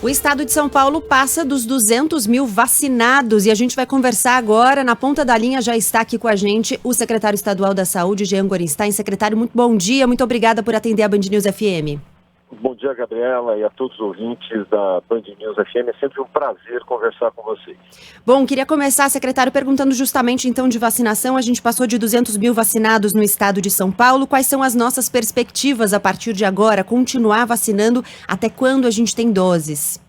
O estado de São Paulo passa dos 200 mil vacinados e a gente vai conversar agora. Na ponta da linha já está aqui com a gente o secretário estadual da Saúde, Jean Gorenstein. Secretário, muito bom dia, muito obrigada por atender a Band News FM. Bom dia, Gabriela, e a todos os ouvintes da Band News FM. É sempre um prazer conversar com vocês. Bom, queria começar, secretário, perguntando justamente então de vacinação. A gente passou de 200 mil vacinados no estado de São Paulo. Quais são as nossas perspectivas a partir de agora? Continuar vacinando? Até quando a gente tem doses?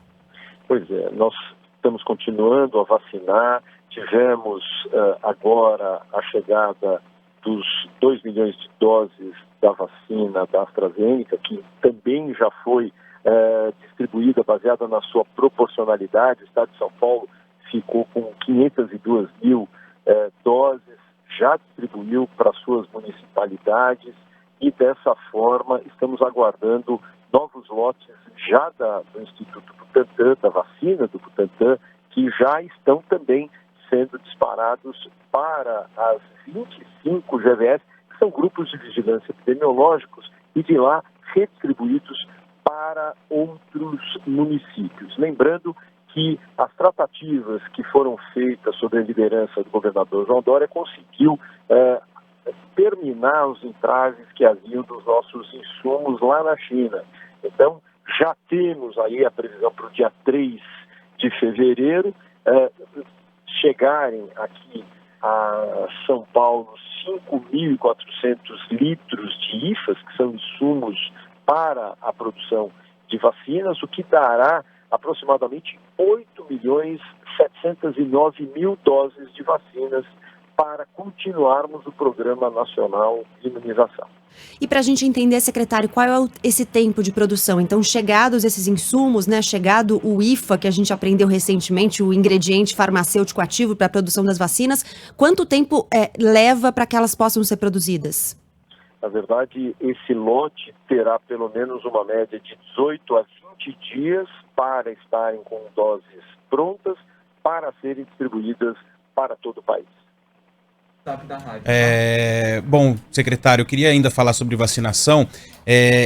Pois é, nós estamos continuando a vacinar. Tivemos agora a chegada dos 2 milhões de doses da vacina da AstraZeneca, que também já foi distribuída baseada na sua proporcionalidade. O estado de São Paulo ficou com 502 mil doses, já distribuiu para suas municipalidades e dessa forma estamos aguardando novos lotes já do Instituto Butantan, da vacina do Butantan, que já estão também sendo disparados para as 25 GVS, que são grupos de vigilância epidemiológicos, e de lá redistribuídos para outros municípios. Lembrando que as tratativas que foram feitas sob a liderança do governador João Dória conseguiu terminar os entraves que haviam dos nossos insumos lá na China. Então, já temos aí a previsão para o dia 3 de fevereiro, chegarem aqui a São Paulo 5.400 litros de IFAs, que são insumos para a produção de vacinas, o que dará aproximadamente 8.709.000 doses de vacinas para continuarmos o Programa Nacional de Imunização. E para a gente entender, secretário, qual é esse tempo de produção? Então, chegados esses insumos, né, chegado o IFA, que a gente aprendeu recentemente, o ingrediente farmacêutico ativo para a produção das vacinas, quanto tempo leva para que elas possam ser produzidas? Na verdade, esse lote terá pelo menos uma média de 18 a 20 dias para estarem com doses prontas para serem distribuídas para todo o país. Bom, secretário, eu queria ainda falar sobre vacinação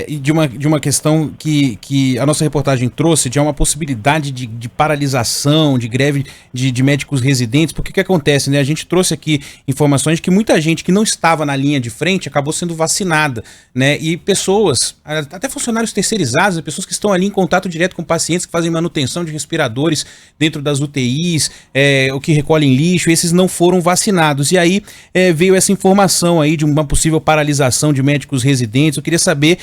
e de uma questão que a nossa reportagem trouxe, de uma possibilidade de paralisação, de greve de médicos residentes. Porque que acontece, né? A gente trouxe aqui informações de que muita gente que não estava na linha de frente acabou sendo vacinada, né? E pessoas, até funcionários terceirizados, pessoas que estão ali em contato direto com pacientes que fazem manutenção de respiradores dentro das UTIs, o que recolhem lixo, esses não foram vacinados. E aí veio essa informação aí de uma possível paralisação de médicos residentes. Eu queria saber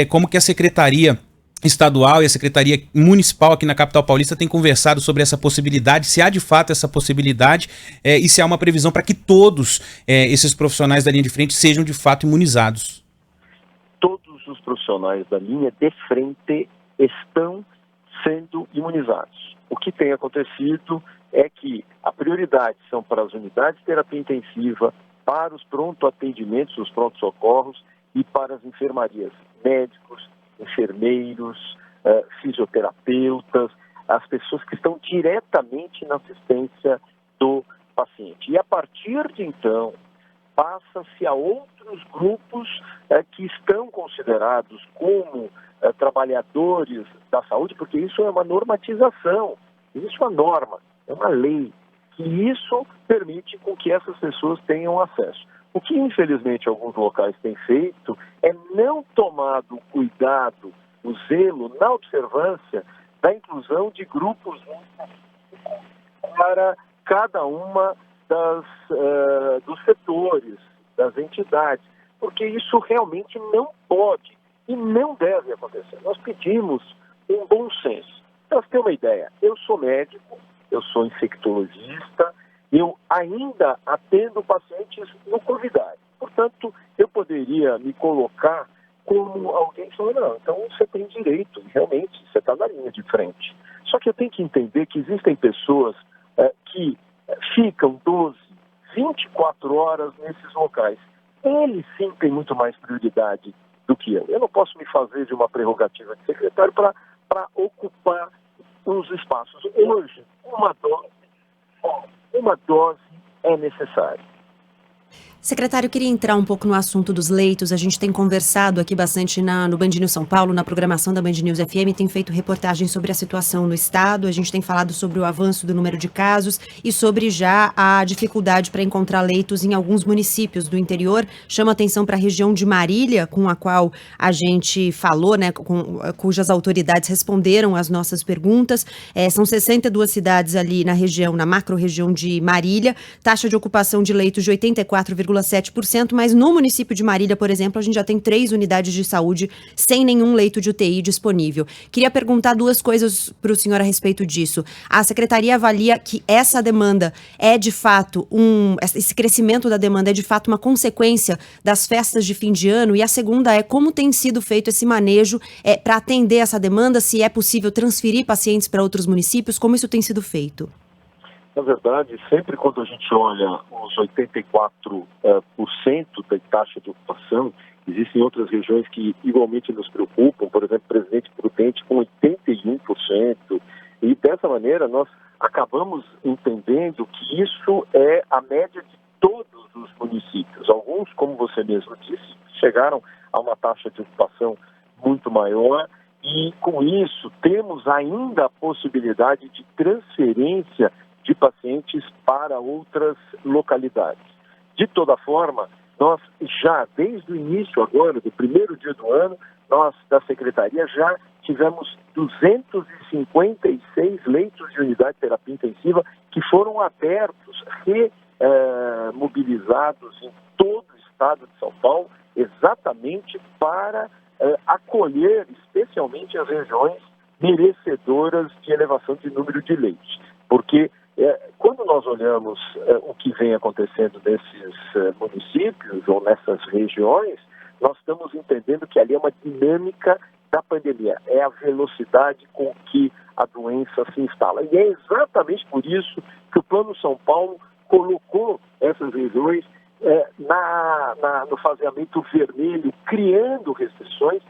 como que a Secretaria Estadual e a Secretaria Municipal aqui na capital paulista têm conversado sobre essa possibilidade, se há de fato essa possibilidade e se há uma previsão para que todos esses profissionais da linha de frente sejam de fato imunizados. Todos os profissionais da linha de frente estão sendo imunizados. O que tem acontecido é que a prioridade são para as unidades de terapia intensiva, para os pronto-atendimentos, os pronto-socorros e para as enfermarias, médicos, enfermeiros, fisioterapeutas, as pessoas que estão diretamente na assistência do paciente. E a partir de então, passa-se a outros grupos que estão considerados como trabalhadores da saúde, porque isso é uma normatização, existe uma norma, é uma lei, que isso permite com que essas pessoas tenham acesso. O que, infelizmente, alguns locais têm feito é não tomado o cuidado, o zelo na observância da inclusão de grupos para cada uma dos setores, das entidades, porque isso realmente não pode e não deve acontecer. Nós pedimos um bom senso. Para você ter uma ideia, eu sou médico, eu sou infectologista, eu ainda atendo pacientes no Covidade. Portanto, eu poderia me colocar como alguém que falou, não, então você tem direito, realmente, você está na linha de frente. Só que eu tenho que entender que existem pessoas que ficam 12, 24 horas nesses locais. Eles sim têm muito mais prioridade do que eu. Eu não posso me fazer de uma prerrogativa de secretário para ocupar os espaços. Hoje, uma dose é necessária. Secretário, eu queria entrar um pouco no assunto dos leitos. A gente tem conversado aqui bastante no Band News São Paulo, na programação da Band News FM, tem feito reportagens sobre a situação no estado, a gente tem falado sobre o avanço do número de casos e sobre já a dificuldade para encontrar leitos em alguns municípios do interior. Chama atenção para a região de Marília, com a qual a gente falou, né, cujas autoridades responderam às nossas perguntas. São 62 cidades ali na região, na macro-região de Marília, taxa de ocupação de leitos de 84,7%, mas no município de Marília, por exemplo, a gente já tem 3 unidades de saúde sem nenhum leito de UTI disponível. Queria perguntar 2 coisas para o senhor a respeito disso. A secretaria avalia que essa demanda é de fato esse crescimento da demanda é de fato uma consequência das festas de fim de ano, e a segunda é como tem sido feito esse manejo para atender essa demanda, se é possível transferir pacientes para outros municípios, como isso tem sido feito? Na verdade, sempre quando a gente olha os 84% da taxa de ocupação, existem outras regiões que igualmente nos preocupam, por exemplo, Presidente Prudente com 81%, e dessa maneira nós acabamos entendendo que isso é a média de todos os municípios. Alguns, como você mesmo disse, chegaram a uma taxa de ocupação muito maior, e com isso temos ainda a possibilidade de transferência de pacientes para outras localidades. De toda forma, nós já, desde o início agora, do primeiro dia do ano, nós da Secretaria já tivemos 256 leitos de unidade de terapia intensiva que foram abertos, mobilizados em todo o estado de São Paulo, exatamente para acolher especialmente as regiões merecedoras de elevação de número de leitos. Porque quando nós olhamos o que vem acontecendo nesses municípios ou nessas regiões, nós estamos entendendo que ali é uma dinâmica da pandemia, é a velocidade com que a doença se instala. E é exatamente por isso que o Plano São Paulo colocou essas regiões no faseamento vermelho, criando restrições,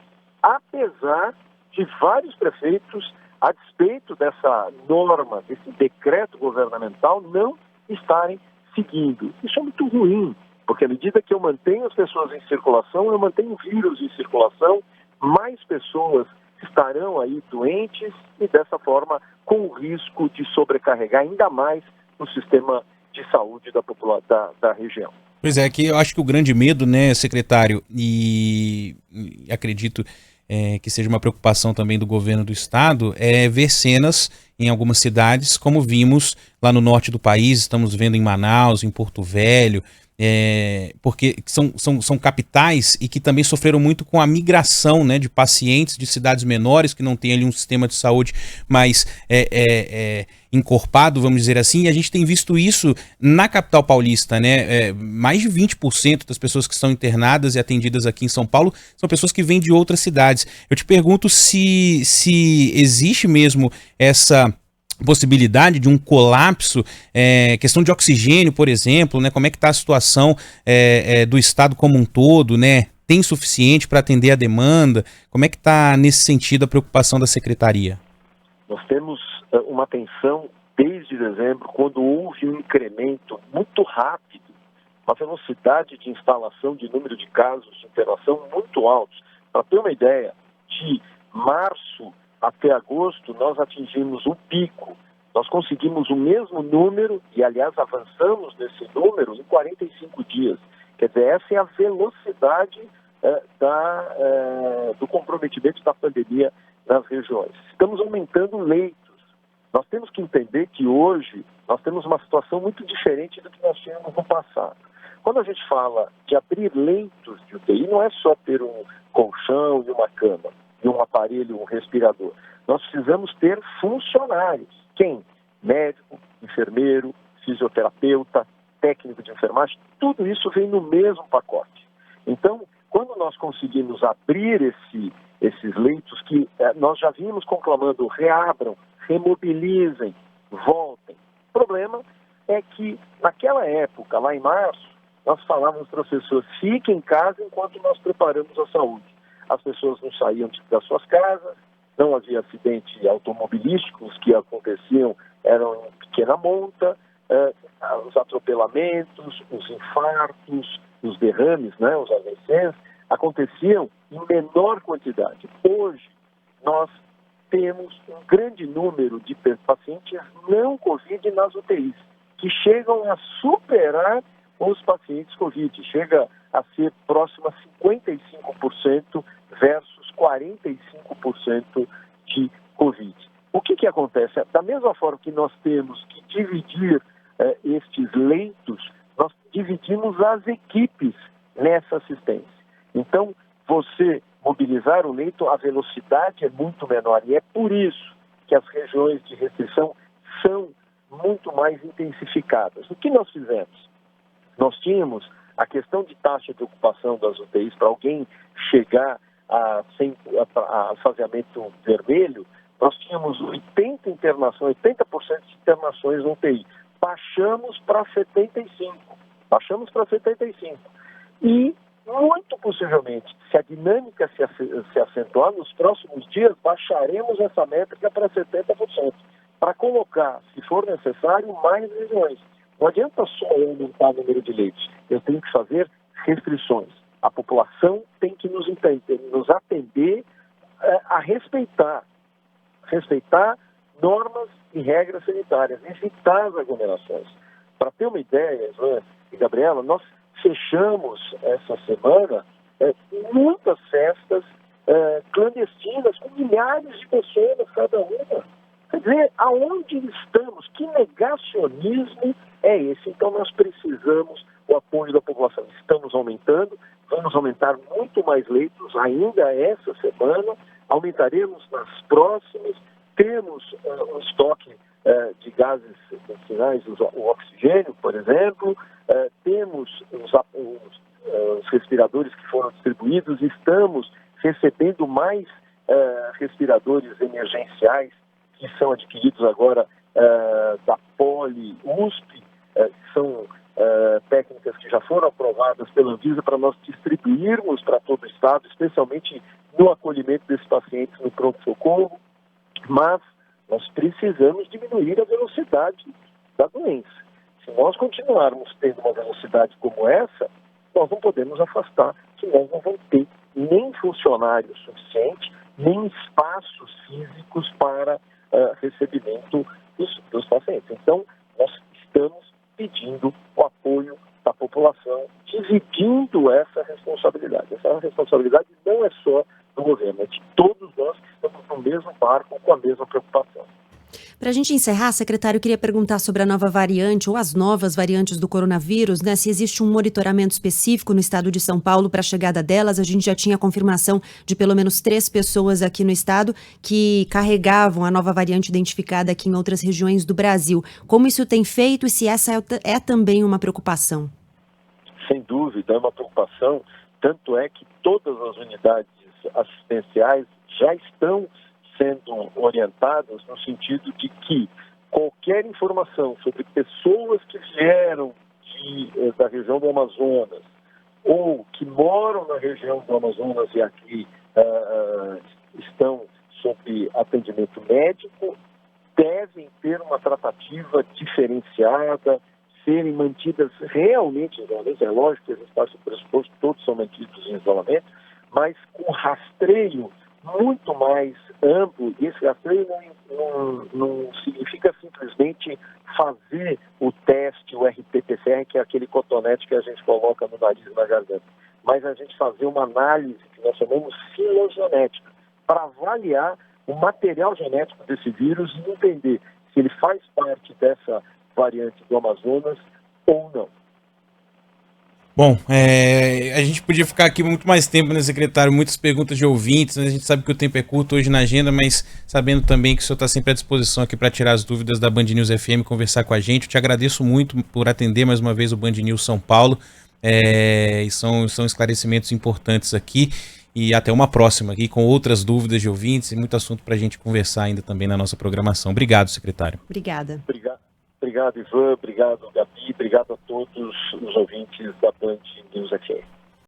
apesar de vários prefeitos, a despeito dessa norma, desse decreto governamental, não estarem seguindo. Isso é muito ruim, porque à medida que eu mantenho as pessoas em circulação, eu mantenho o vírus em circulação, mais pessoas estarão aí doentes e dessa forma com o risco de sobrecarregar ainda mais o sistema de saúde da região. Pois é, que eu acho que o grande medo, né, secretário, e acredito que seja uma preocupação também do governo do estado, é ver cenas em algumas cidades, como vimos lá no norte do país, estamos vendo em Manaus, em Porto Velho, porque são capitais e que também sofreram muito com a migração, né, de pacientes de cidades menores que não têm ali um sistema de saúde mais encorpado, vamos dizer assim, e a gente tem visto isso na capital paulista, né? Mais de 20% das pessoas que são internadas e atendidas aqui em São Paulo são pessoas que vêm de outras cidades. Eu te pergunto se existe mesmo essa possibilidade de um colapso, questão de oxigênio, por exemplo, né? Como é que está a situação do estado como um todo, né? Tem suficiente para atender a demanda? Como é que está nesse sentido a preocupação da secretaria? Nós temos uma atenção desde dezembro, quando houve um incremento muito rápido, uma velocidade de instalação de número de casos de internação muito altos. Para ter uma ideia, de março até agosto, nós atingimos um pico. Nós conseguimos o mesmo número, e aliás avançamos nesse número, em 45 dias. Quer dizer, essa é a velocidade do comprometimento da pandemia nas regiões. Estamos aumentando leitos. Nós temos que entender que hoje nós temos uma situação muito diferente do que nós tínhamos no passado. Quando a gente fala de abrir leitos de UTI, não é só ter um colchão e uma cama, e um aparelho, um respirador. Nós precisamos ter funcionários. Quem? Médico, enfermeiro, fisioterapeuta, técnico de enfermagem, tudo isso vem no mesmo pacote. Então, quando nós conseguimos abrir esses leitos que nós já vimos conclamando, reabram, remobilizem, voltem. O problema é que, naquela época, lá em março, nós falávamos para as pessoas, fiquem em casa enquanto nós preparamos a saúde. As pessoas não saíam das suas casas, não havia acidentes automobilísticos que aconteciam, eram em pequena monta, os atropelamentos, os infartos, os derrames, né, os AVCs, aconteciam em menor quantidade. Hoje, nós temos um grande número de pacientes não Covid nas UTIs, que chegam a superar os pacientes Covid, chega a ser próximo a 55% versus 45% de Covid. O que acontece? Da mesma forma que nós temos que dividir estes leitos, nós dividimos as equipes nessa assistência. Então, você mobilizar o leito, a velocidade é muito menor. E é por isso que as regiões de restrição são muito mais intensificadas. O que nós fizemos? Nós tínhamos a questão de taxa de ocupação das UTIs para alguém chegar a faseamento vermelho, nós tínhamos 80% de internações no UTI. Baixamos para 75%. E, muito possivelmente, se a dinâmica se acentuar, nos próximos dias baixaremos essa métrica para 70%, para colocar, se for necessário, mais regiões. Não adianta só aumentar o número de leitos, eu tenho que fazer restrições. A população tem que nos atender a respeitar normas e regras sanitárias, evitar as aglomerações. Para ter uma ideia, Ivan e Gabriela, nós fechamos essa semana muitas festas clandestinas com milhares de pessoas cada uma. Quer dizer, aonde estamos? Que negacionismo é esse? Então nós precisamos do apoio da população. Estamos aumentando, vamos aumentar muito mais leitos ainda essa semana, aumentaremos nas próximas, temos um estoque de gases medicinais, o oxigênio, por exemplo, temos os respiradores que foram distribuídos, estamos recebendo mais respiradores emergenciais que são adquiridos agora da Poli-USP, que são técnicas que já foram aprovadas pela Anvisa para nós distribuirmos para todo o estado, especialmente no acolhimento desses pacientes no pronto-socorro, mas nós precisamos diminuir a velocidade da doença. Se nós continuarmos tendo uma velocidade como essa, nós não podemos afastar, que nós não vamos ter nem funcionário suficiente, nem espaços físicos para recebimento dos pacientes. Então, nós estamos pedindo o apoio da população, dividindo essa responsabilidade. Essa responsabilidade não é só do governo, é de todos nós que estamos no mesmo barco, com a mesma preocupação. Para a gente encerrar, secretário, eu queria perguntar sobre a nova variante ou as novas variantes do coronavírus, né? Se existe um monitoramento específico no estado de São Paulo para a chegada delas. A gente já tinha confirmação de pelo menos 3 pessoas aqui no estado que carregavam a nova variante identificada aqui em outras regiões do Brasil. Como isso tem feito e se essa é também uma preocupação? Sem dúvida, é uma preocupação. Tanto é que todas as unidades assistenciais já estão sendo orientadas no sentido de que qualquer informação sobre pessoas que vieram da região do Amazonas ou que moram na região do Amazonas e aqui estão sob atendimento médico devem ter uma tratativa diferenciada, serem mantidas realmente em isolamento. É lógico que existe parte do pressuposto, todos são mantidos em isolamento, mas com rastreio muito mais amplo. E esse rastreio não significa simplesmente fazer o teste, o RT-PCR, que é aquele cotonete que a gente coloca no nariz e na garganta, mas a gente fazer uma análise que nós chamamos filogenética, para avaliar o material genético desse vírus e entender se ele faz parte dessa variante do Amazonas ou não. Bom, a gente podia ficar aqui muito mais tempo, né, secretário? Muitas perguntas de ouvintes, né? A gente sabe que o tempo é curto hoje na agenda, mas sabendo também que o senhor está sempre à disposição aqui para tirar as dúvidas da Band News FM, conversar com a gente. Eu te agradeço muito por atender mais uma vez o Band News São Paulo. E são esclarecimentos importantes aqui. E até uma próxima aqui com outras dúvidas de ouvintes e muito assunto para a gente conversar ainda também na nossa programação. Obrigado, secretário. Obrigada. Obrigado, Ivan. Obrigado, Gabi. Obrigado a todos os ouvintes da Band News FM.